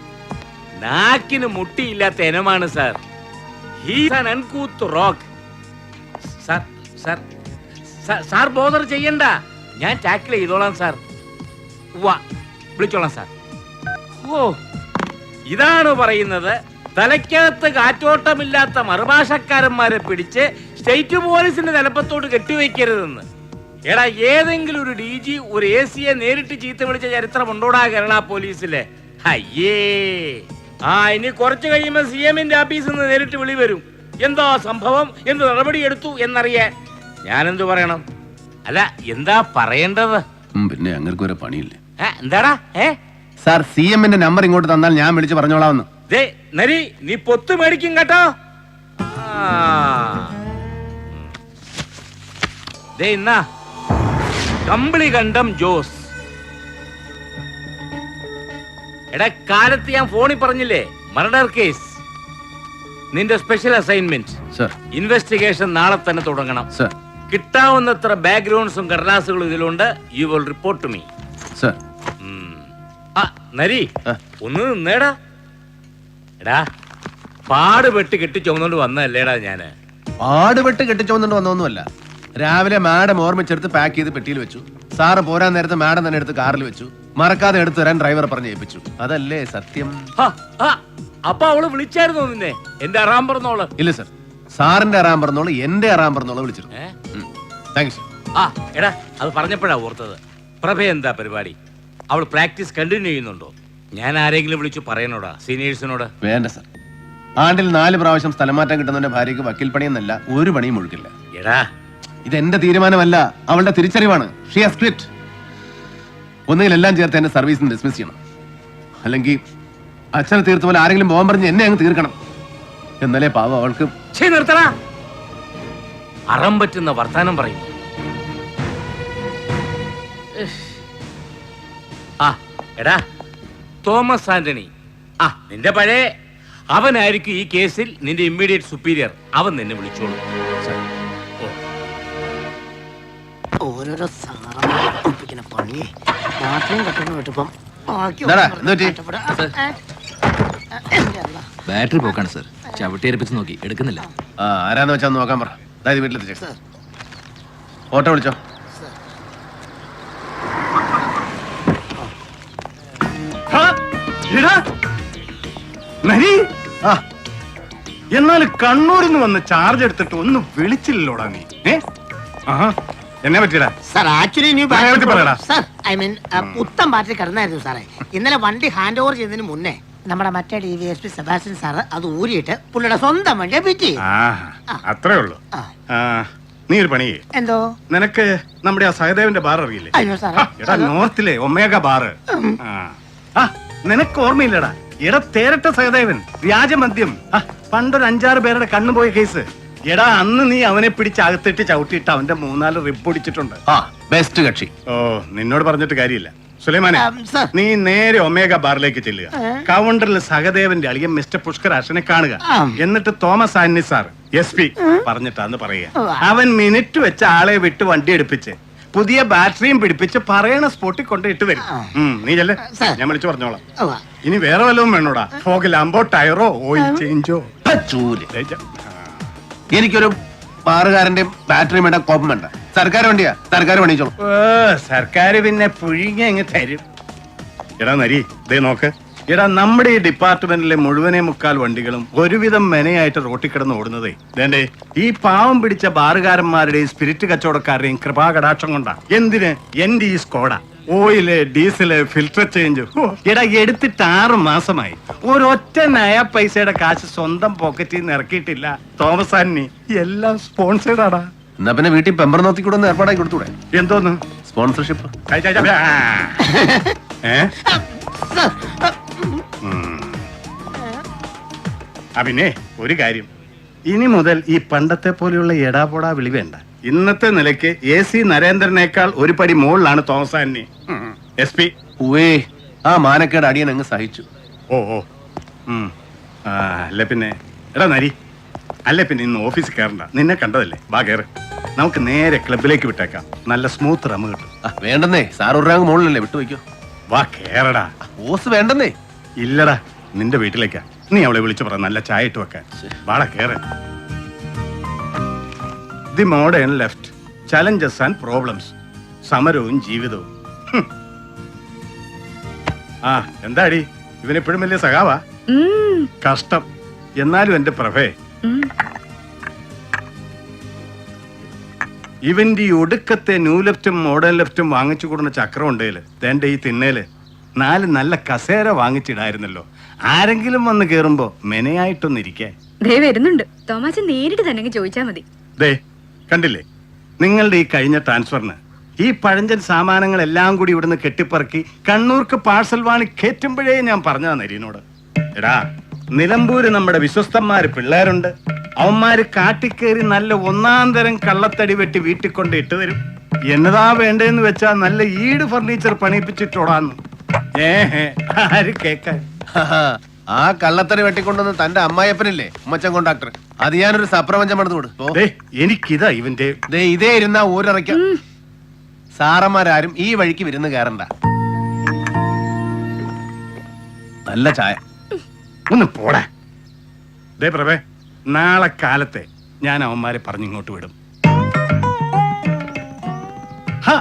നാക്കിന് മുട്ടിയില്ലാത്ത ഇനമാണ് sir. He's an അൺകൂത്ത് rock. Sir sir sir bother ചെയ്യണ്ട, ഞാൻ ടാക്കിൾ ചെയ്തോളാം സാർ. വിളിച്ചോളാം സാർ. ഓ ഇതാണ് പറയുന്നത്. തലയ്ക്കകത്ത് കാറ്റോട്ടമില്ലാത്ത മറുഭാഷക്കാരന്മാരെ പിടിച്ച് സ്റ്റേറ്റ് പോലീസിന്റെ തലപ്പത്തോട് കെട്ടിവെക്കരുതെന്ന്. എടാ ഏതെങ്കിലും ഒരു DG ഒരു ACയെ നേരിട്ട് ചീത്ത വിളിച്ച ചരിത്രമുണ്ടോടാ കേരള പോലീസിലെ? അയ്യേ. ഇനി കുറച്ച് കഴിയുമ്പോ CMന്റെ ഓഫീസിൽ നിന്ന് നേരിട്ട് വിളി വരും. എന്താ സംഭവം, എന്ത് നടപടി എടുത്തു എന്നറിയാൻ. ഞാനെന്തു പറയണം? അല്ല എന്താ പറയേണ്ടത്? പിന്നെ അങ്ങനെ ഒരു പണിയില്ലേ? എന്താടാ? സാർ CMന്റെ നമ്പർ ഇങ്ങോട്ട് തന്നാൽ ഞാൻ വിളിച്ച് പറഞ്ഞോളാമെന്ന്. നരി നീ പൊത്ത് മേടിക്കും കേട്ടോ. ഇന്നാ കമ്പിളി കണ്ടം ജോസ്. എടാ കാലത്ത് ഞാൻ ഫോണിൽ പറഞ്ഞില്ലേ മർഡർ കേസ്. നിന്റെ സ്പെഷ്യൽ അസൈൻമെന്റ് ഇൻവെസ്റ്റിഗേഷൻ നാളെ തന്നെ തുടങ്ങണം. കിട്ടാവുന്നത്ര ബാക്ക്ഗ്രൗണ്ട്സും കടലാസുകളും ഇതിലുണ്ട്. You will report to me. Nari ഒന്ന് നിന്നേടാ. എടാ പാടുപെട്ട് കെട്ടി ചുമന്നോണ്ട് വന്നല്ലേടാ ഞാന്. പാടുപെട്ട് കെട്ടിച്ചോന്നിട്ട് വന്നൊന്നുമല്ല. രാവിലെ മാഡം ഓർമ്മിച്ചെടുത്ത് പാക്ക് ചെയ്ത് പെട്ടിയിൽ വെച്ചു. സാറ് പോരാൻ നേരത്ത് മാഡം തന്നെ എടുത്ത് കാറിൽ വെച്ചു. മറക്കാതെ എടുത്തു തരാൻ ഡ്രൈവറെ പറഞ്ഞ് ഏൽപ്പിച്ചു. അതല്ലേ സത്യം? അപ്പൊ അവള് വിളിച്ചായിരുന്നോ നിന്നെ? എന്റെ അറാം പറഞ്ഞോള്? ഇല്ല സർ, സാറിന്റെ അറാൻ പറഞ്ഞോളൂ, എന്റെ അറാൻ പറഞ്ഞോളൂ വിളിച്ചിരുന്നു. Thank you sir. എടാ, അത് പറഞ്ഞപ്പോഴാ ഓർത്തത്. പ്രഭ എന്താ പരിപാടി? അവൾ പ്രാക്ടീസ് കണ്ടിന്യൂ ചെയ്യുന്നുണ്ടോ? ഞാൻ ആരെങ്കിലും വിളിച്ചു പറയണോടാ സീനിയേഴ്സിനോട്? വേണ്ട സർ, ആണ്ടിൽ 4 പ്രാവശ്യം സ്ഥലമാറ്റം കിട്ടുന്നതിന്റെ ഭാര്യയ്ക്ക് വക്കീൽ പണിയെന്നല്ല ഒരു പണിയും ഒഴുക്കില്ല. എടാ, ഇതെന്റെ തീരുമാനമല്ല, അവളുടെ തിരിച്ചറിവാണ്. She has quit. ഒന്നുകിൽ എല്ലാം ചേർത്ത് എന്നെ സർവീസിൽ നിന്ന് ഡിസ്മിസ് ചെയ്യണം, അല്ലെങ്കിൽ അച്ഛനെ തീർത്ത പോലെ ആരെങ്കിലും പോകാൻ പറഞ്ഞ് എന്നെ അങ്ങ് തീർക്കണം. എന്നാലേ പാവം അവൾക്ക്. നിർത്തടാ, അറം പറ്റുന്ന വർത്താനം പറയും. എടാ, തോമസ് ആന്റണി, നിന്റെ പഴയ അവനായിരിക്കും ഈ കേസിൽ നിന്റെ ഇമ്മീഡിയറ്റ് സുപ്പീരിയർ. അവൻ നിന്നെ വിളിച്ചോളൂ. ഓരോരോ സാറിനെ പണി നാട്ടിലും കെട്ടുന്നു കേട്ടപ്പം ബാറ്ററി പോക്കാണ് സർ. ചവിട്ടിയേൽപ്പിച്ച് നോക്കി എടുക്കുന്നില്ല. ആരാന്ന് വെച്ചാൽ നോക്കാൻ പറ. അതായത് വീട്ടിലെത്തിച്ചേ. ഓട്ടോ വിളിച്ചോ. എന്നാൽ കണ്ണൂരിൽ നിന്ന് വന്ന് ചാർജ് എടുത്തിട്ട് ഒന്നും വിളിച്ചില്ലല്ലോടാ നീ. എന്നെ പറ്റിയടാ സാർ. ആക്ച്വലി പറയടാ. സാർ, ഐ മീൻ പുത്തൻ ബാറ്ററി കിടന്നായിരുന്നു സാറേ. ഇന്നലെ വണ്ടി ഹാൻഡ് ഓവർ ചെയ്യുന്നതിന് മുന്നേ നമ്മുടെ മറ്റേ DVSP സെബാസ്റ്റ്യൻ സാറ് അത് ഊരിയിട്ട് പുള്ളിയുടെ സ്വന്തം വണ്ടിയെ പിറ്റി. അത്രേ ഉള്ളൂ. നീ ഒരു പണി ചെയ്യ്. എന്തോ? നിനക്ക് നമ്മുടെ ആ സഹദേവന്റെ ബാർ അറിയില്ലേ? അയ്യോ സാറേ, എടാ, നോർത്തിലെ ഒമേഗ ബാറ്. നിനക്ക് ഓർമ്മയില്ലടാ? എടാ, തേരട്ട സഹദേവൻ, വ്യാജമദ്യം, പണ്ടൊരു 5-6 പേരുടെ കണ്ണുപോയ കേസ്. എടാ, അന്ന് നീ അവനെ പിടിച്ച് അകത്തിട്ട് ചവിട്ടിയിട്ട് അവന്റെ 3-4 റിപ്പ് ഒടിച്ചിട്ടുണ്ട്. ബെസ്റ്റ് കക്ഷി. ഓ, നിന്നോട് പറഞ്ഞിട്ട് കാര്യമില്ല. സുലൈമാനെ, നീ നേരെ ഒമേഗ ബാറിലേക്ക് ചെല്ലുക. കൗണ്ടറിൽ സഹദേവന്റെ അളിയൻ മിസ്റ്റർ പുഷ്കരാശനെ കാണുക. എന്നിട്ട് തോമസ് ആന്റണി സാർ SP പറഞ്ഞിട്ടാന്ന് പറയുക. അവൻ മിനിറ്റ് വെച്ച് ആളെ വിട്ട് വണ്ടി എടുപ്പിച്ച് പുതിയ ബാറ്ററിയും പിടിപ്പിച്ച് പറയണ സ്പോട്ടിൽ കൊണ്ട് ഇട്ട് വരും. നീ ചെല്ലേ, ഞാൻ വിളിച്ചു പറഞ്ഞോളാം. ഇനി വേറെ വല്ലതും വേണോടാ? ഫോഗ് ലാമ്പോ, ടയറോ, ഓയിൽ ചേഞ്ചോ? എനിക്കൊരു ബാറുകാരന്റെ ബാറ്ററി വേണ്ട, കോപ്പം വേണ്ട. സർക്കാർ വണ്ടിയാ, സർക്കാർ പണിച്ചോളൂ. സർക്കാർ പിന്നെ പുഴിങ്ങ അങ്ങ് തരും. എടാ നരി, ദേ നോക്ക്. എടാ, നമ്മുടെ ഈ ഡിപ്പാർട്ട്മെന്റിലെ മുഴുവനെ മുക്കാൽ വണ്ടികളും ഒരുവിധം മെനയായിട്ട് റോട്ടിൽ കിടന്ന് ഓടുന്നതേ ഇതേ ഈ പാവം പിടിച്ച ബാറുകാരന്മാരുടെയും സ്പിരിറ്റ് കച്ചവടക്കാരുടെയും കൃപാകടാക്ഷം കൊണ്ടാ. എന്തിന്? എന്റെ ഈ Skoda oil, diesel, filter change. എടാ, എടുത്തിട്ട് 6 മാസമായി. ഒരൊറ്റ നയ പൈസയുടെ കാശ് സ്വന്തം പോക്കറ്റിൽ നിന്ന് ഇറക്കിയിട്ടില്ല തോമസ് ആന്റണി. എല്ലാം സ്പോൺസേഡ് ആടാ. എന്നാ പിന്നെ വീട്ടിൽ പെമ്പർ നോക്കിക്കൂടെ ഒന്ന് ഏർപ്പാടാക്കി കൊടുത്തൂടെ? എന്തോന്ന് സ്പോൺസർഷിപ്പ്? പിന്നെ ഒരു കാര്യം, ഇനി മുതൽ ഈ പണ്ടത്തെ പോലെയുള്ള എടാപോടാ വിളി വേണ്ട. ഇന്നത്തെ നിലയ്ക്ക് AC നരേന്ദ്രനേക്കാൾ ഒരു പടി മുകളിലാണ് തോമസ് ആന്റണി. SP. ആ മാനക്കേട് അടിയൻ അങ്ങ് സഹിച്ചു. അല്ല പിന്നെ എടാ നരി, അല്ല പിന്നെ ഇന്ന് ഓഫീസിൽ കയറണ്ട. നിന്നെ കണ്ടതല്ലേ, വാ കയറ്. നമുക്ക് നേരെ ക്ലബിലേക്ക് വിട്ടേക്കാം. നല്ല സ്മൂത്ത് റമ്മ് കിട്ടും. വേണ്ടെന്നേ, സാർ ഒരു റാങ്ക് മുകളിലല്ലേ, വിട്ടുവയ്ക്കോ. വാ കേറടാ. ഓസ് വേണ്ടെന്നേ. ഇല്ലടാ, നിന്റെ വീട്ടിലേക്കാ. നീ അവളെ വിളിച്ചു പറ നല്ല ചായ ഇട്ട് വെക്കാൻ. വാടാ കേറ്. The modern left, challenges and problems, സമരവും ജീവിതവും. എന്താടി, ഇവനെപ്പോഴും വലിയ സഖാവാ? കഷ്ടം. എന്നാലും എന്റെ പ്രഭേ, ഇവന്റെ ഈ ഒടുക്കത്തെ ന്യൂ ലെഫ്റ്റും മോഡേൺ ലെഫ്റ്റും വാങ്ങിച്ചു കൊടുക്കുന്ന ചക്രം ഉണ്ടേല് തേന്റെ ഈ തിന്നേല് 4 നല്ല കസേര വാങ്ങിച്ചിടായിരുന്നല്ലോ. ആരെങ്കിലും വന്ന് കേറുമ്പോ മെനയായിട്ടൊന്നിരിക്കേ. വരുന്നുണ്ട്. തോമാച്ചൻ നേരിട്ട് തന്നെ ചോദിച്ചാ മതി. ദേ കണ്ടില്ലേ, നിങ്ങളുടെ ഈ കഴിഞ്ഞ ട്രാൻസ്ഫറിന് ഈ പഴഞ്ചൻ സാമാനങ്ങളെല്ലാം കൂടി ഇവിടുന്ന് കെട്ടിപ്പറക്കി കണ്ണൂർക്ക് പാഴ്സൽ വാണി കയറ്റുമ്പോഴേ ഞാൻ പറഞ്ഞതാ നരീനോട്. എടാ, നിലമ്പൂര് നമ്മുടെ വിശ്വസ്തന്മാര് പിള്ളേരുണ്ട്. അവന്മാര് കാട്ടിക്കേറി നല്ല 1-ാം തരം കള്ളത്തടി വെട്ടി വീട്ടിൽ കൊണ്ട് ഇട്ട് തരും. എന്നതാ വേണ്ടതെന്ന് വെച്ചാ നല്ല ഈട് ഫർണിച്ചർ പണിയിപ്പിച്ചിട്ടോടാന്ന്. ആര് കേക്കാൻ? ആ കള്ളത്തടി വെട്ടിക്കൊണ്ടുവന്ന് തന്റെ അമ്മായിയപ്പനില്ലേ ഉമ്മച്ചൻ കോണ്ടാക്ടർ, അത് ഞാനൊരു സപ്രപഞ്ചം പണിത് കൊടു. എനിക്കിതാ ഇവന്റെ ഇതേ ഇരുന്നാ ഊരിറക്ക. സാറന്മാരാരും ഈ വഴിക്ക് വിരുന്ന് കയറണ്ട. നല്ല ചായ. ഒന്ന് പോടാ. ദേ പ്രഭേ, നാളെ കാലത്തെ ഞാൻ അവന്മാരെ പറഞ്ഞിങ്ങോട്ട് വിടും. ഹാ,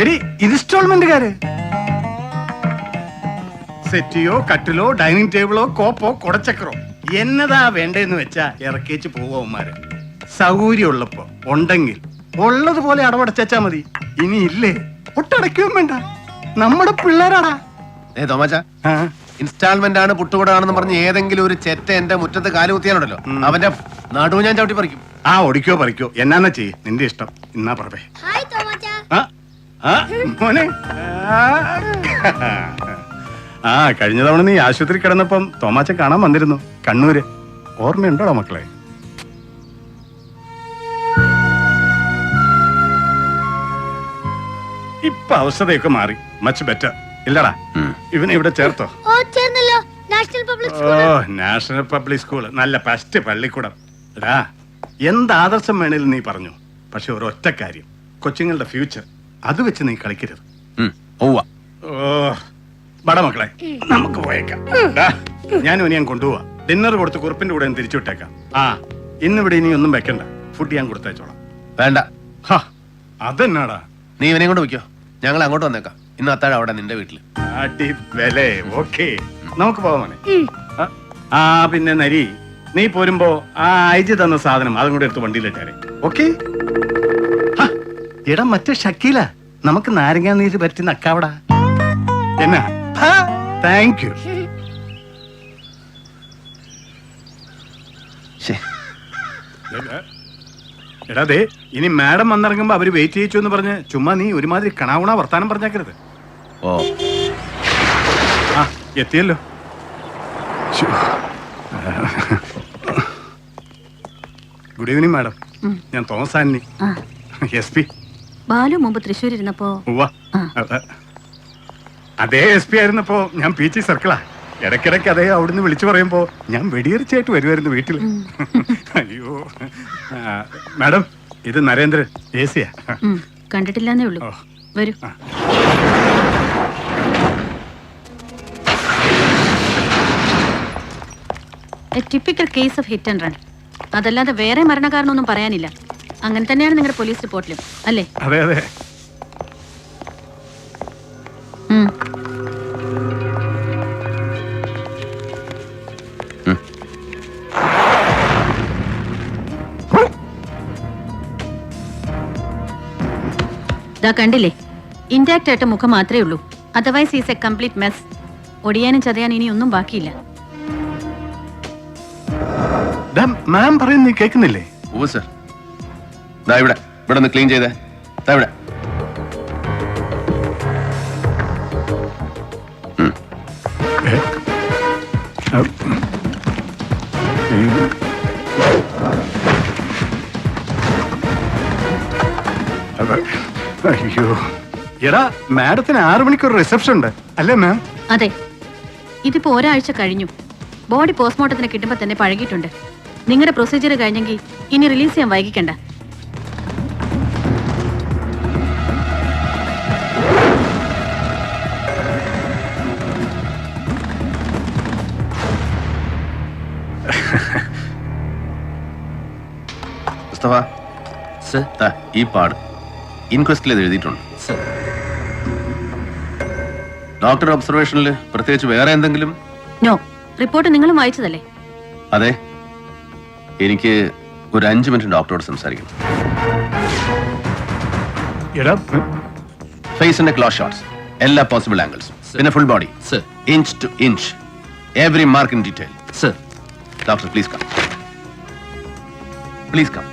എടി ഇൻസ്റ്റാൾമെന്റുകാര് സെറ്റിയോ കട്ടിലോ ഡൈനിങ് ടേബിളോ കോപ്പോ കുടച്ചക്രോ എന്നതാ വേണ്ടെന്ന് വെച്ചാ ഇറക്കിച്ച് പോവന്മാര്. സൗകര്യം ഉള്ളപ്പോ ഉണ്ടെങ്കിൽ ഉള്ളതുപോലെ അടവടച്ചാ മതി. ഇനി ഇല്ലേ ഒട്ടടയ്ക്കുകയും വേണ്ട. നമ്മുടെ പിള്ളേരാടാ. തോമാച്ച, ഇൻസ്റ്റാൾമെന്റ് ആണ് പുട്ടുകൂടാണെന്ന് പറഞ്ഞ് ഏതെങ്കിലും ഒരു ചെറ്റ എന്റെ മുറ്റത്ത് കാലുകുത്തിയാലുണ്ടല്ലോ അവന്റെ നടുവ് ഞാൻ ചവിട്ടി പറിക്കും. ആ ഒടിക്കോ പറിക്കോ എന്നാ ചെയ്യ്, നിന്റെ ഇഷ്ടം. ഇന്നാ പറവേ. ഹായ് തോമാച്ചാ. മോനെ, ആ കഴിഞ്ഞ തവണ നീ ആശുപത്രി കിടന്നപ്പം തോമാച്ച കാണാൻ വന്നിരുന്നു, കണ്ണൂര്. ഓർമ്മയുണ്ടോടാ മക്കളെ? ഇപ്പൊ അവസ്ഥയൊക്കെ മാറി, മച്ച് ബെറ്റർ ഇല്ലടാ. ഇവനെ ഇവിടെ ചേർത്തോ? ഓ ചേർന്നല്ലോ. നാഷണൽ പബ്ലിക് ഓ, സ്കൂൾ. നാഷണൽ പബ്ലിക് സ്കൂൾ നല്ല ഫസ്റ്റ് പള്ളിക്കൂടം. എടാ, എന്ത് ആദർശം വേണേലും നീ പറഞ്ഞു. പക്ഷെ ഒരൊറ്റ കാര്യം, കൊച്ചുങ്ങളുടെ ഫ്യൂച്ചർ അത് വെച്ച് നീ കളിക്കരുത്. ഓ ബട മക്കളെ, നമുക്ക് പോയേക്കാം. ഞാനും ഇനി ഞാൻ കൊണ്ടുപോവാ. ഡിന്നർ കൊടുത്ത് കുറിപ്പിന്റെ കൂടെ തിരിച്ചു വിട്ടേക്കാം. ആ ഇന്നിവിടെ ഇനി ഒന്നും വെക്കണ്ട, ഫുഡ് ഞാൻ കൊടുത്തയച്ചോളാം. വേണ്ട, അതെന്നാടാ? നീ ഇവനെയും കൊണ്ട് വയ്ക്കോ, ഞങ്ങൾ അങ്ങോട്ട് വന്നേക്കാം. ഇന്ന് അത്താഴം അവിടെ നിന്റെ വീട്ടില്. ഓക്കെ, നമുക്ക് പോവാമേ. ആ പിന്നെ നരി, നീ പോരുമ്പോ ആ അയച്ചു തന്ന സാധനം അതും കൂടെ എടുത്ത് വണ്ടിയിലിട്ടേ. ഓക്കെ. എടാ മറ്റേ ഷക്കീല, നമുക്ക് നാരങ്ങാ നീര് പറ്റി നക്കാവടാ. എന്നാ? Thank you. എടാ ദേ, ഇനി മാഡം വന്നിറങ്ങുമ്പോ അവര് വെയിറ്റ് ചെയ്യിച്ചു എന്ന് പറഞ്ഞ് ചുമ്മാ നീ ഒരുമാതിരി കണാവുണ വർത്താനം പറഞ്ഞേക്കരുത്. ഓ ആ എത്തിയല്ലോ. Good evening madam. ഞാൻ തോമസ് ആന്റണി, SP. ബാലു മുമ്പ് തൃശ്ശൂർ ഇരുന്നപ്പോ അതേ SP ആയിരുന്നപ്പോ ഞാൻ PG സർക്കിളാ. ഇടയ്ക്കിടയ്ക്ക് അതേ അവിടുന്ന് വിളിച്ചു പറയുമ്പോ ഞാൻ വെടിയേറിച്ചായിട്ട് വരുമായിരുന്നു വീട്ടിൽ. അയ്യോ മാഡം, ഇത് നരേന്ദ്രൻ, AC-യാ. കണ്ടിട്ടില്ലെന്നേ ഉള്ളൂ. വരൂ. Typical case of hit and run. അതല്ലാതെ വേറെ മരണകാരണമൊന്നും പറയാനില്ല. അങ്ങനെ തന്നെയാണ് നിങ്ങളുടെ പോലീസ് റിപ്പോർട്ടിലും, അല്ലേ? അതെ അതെ. കണ്ടില്ലേ, ഇന്റാക്ട് ആയിട്ട് മുഖം മാത്രമേ ഉള്ളൂ. Otherwise is a complete mess. ഒടിയാനും ചതയാനും ഇനി ഒന്നും ബാക്കിയില്ല. മാം പറയുന്നത് നീ കേൾക്കുന്നില്ലേ? ഓ സർ, ഇവിടെ ഇവിടെ ഒന്ന് ക്ലീൻ ചെയ്തേ. ഇവിടെ അയ്യോ, എടാ മാഡത്തിന് 6 മണിക്കൂർ റിസപ്ഷൻ ഉണ്ട് അല്ലേ മാം? അതെ, ഇതിപ്പോ ഒരാഴ്ച കഴിഞ്ഞു. ബോഡി പോസ്റ്റ്മോർട്ടത്തിന് കിട്ടുമ്പോ തന്നെ പഴകിയിട്ടുണ്ട്. നിങ്ങളുടെ പ്രൊസീജിയർ കഴിഞ്ഞെങ്കിൽ ഇനി റിലീസ് ചെയ്യാൻ വൈകിക്കണ്ട. ഈ പാട് ഇൻക്വസ്റ്റിൽ ഇത് എഴുതിയിട്ടുണ്ട്. ഡോക്ടർ ഒബ്സർവേഷനിൽ പ്രത്യേകിച്ച് വേറെ എന്തെങ്കിലും? നോ, റിപ്പോർട്ട് നിങ്ങളും വായിച്ചതല്ലേ? അതെ, എനിക്ക് ഒരു 5 മിനിറ്റ് ഡോക്ടറോട് സംസാരിക്കണം. ഫേസിന്റെ ക്ലോസ് ഷോട്ട്സ്, എല്ലാ പോസിബിൾ ആംഗിൾസ്, പിന്നെ full body, inch to inch, every mark in detail. Doctor please come, please come.